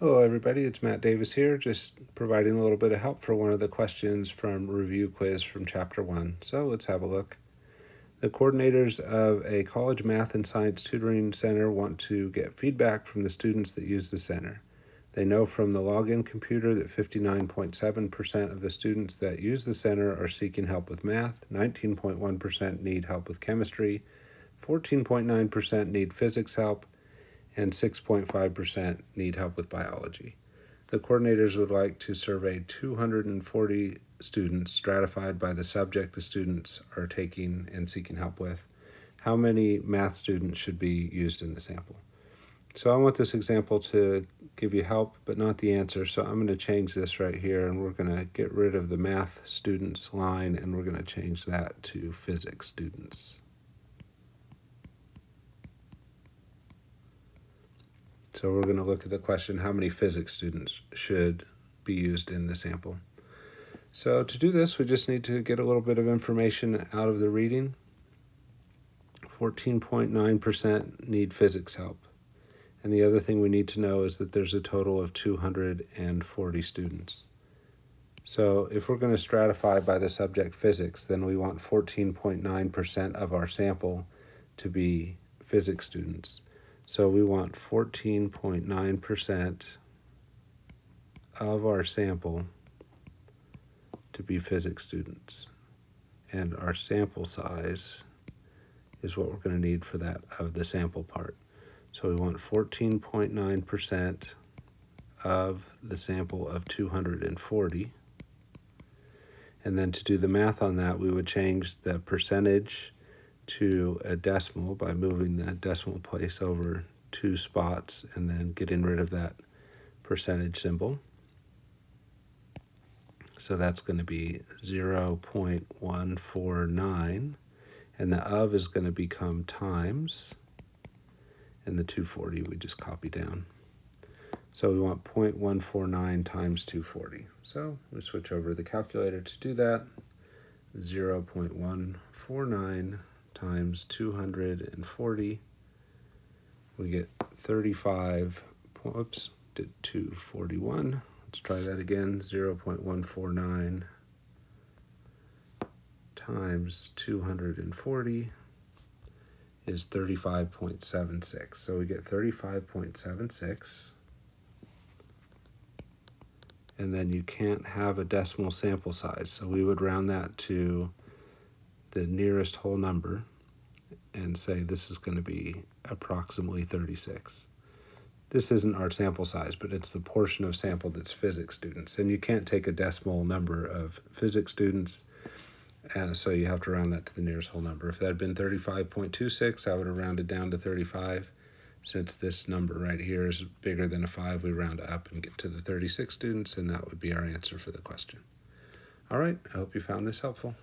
Hello everybody, it's Matt Davis here, just providing a little bit of help for one of the questions from Review Quiz from Chapter 1. So let's have a look. The coordinators of a college math and science tutoring center want to get feedback from the students that use the center. They know from the login computer that 59.7% of the students that use the center are seeking help with math, 19.1% need help with chemistry, 14.9% need physics help, and 6.5% need help with biology. The coordinators would like to survey 240 students stratified by the subject the students are taking and seeking help with. How many math students should be used in the sample? So I want this example to give you help, but not the answer. So I'm going to change this right here, and we're going to get rid of the math students line, and we're going to change that to physics students. So we're going to look at the question, how many physics students should be used in the sample? So to do this, we just need to get a little bit of information out of the reading. 14.9% need physics help. And the other thing we need to know is that there's a total of 240 students. So if we're going to stratify by the subject physics, then we want 14.9% of our sample to be physics students. So we want 14.9% of our sample to be physics students. And our sample size is what we're going to need for that of the sample part. So we want 14.9% of the sample of 240. And then to do the math on that, we would change the percentage to a decimal by moving the decimal place over 2 spots and then getting rid of that percentage symbol. So that's going to be 0.149, and the of is going to become times, and the 240 we just copy down. So we want 0.149 times 240. So we switch over to the calculator to do that. 0.149 times 240, we get 241. Let's try that again. 0.149 times 240 is 35.76. So we get 35.76. And then you can't have a decimal sample size, so we would round that to the nearest whole number and say this is going to be approximately 36. This isn't our sample size, but it's the portion of sample that's physics students. And you can't take a decimal number of physics students, and so you have to round that to the nearest whole number. If that had been 35.26, I would have rounded down to 35. Since this number right here is bigger than a 5, we round up and get to the 36 students, and that would be our answer for the question. All right, I hope you found this helpful.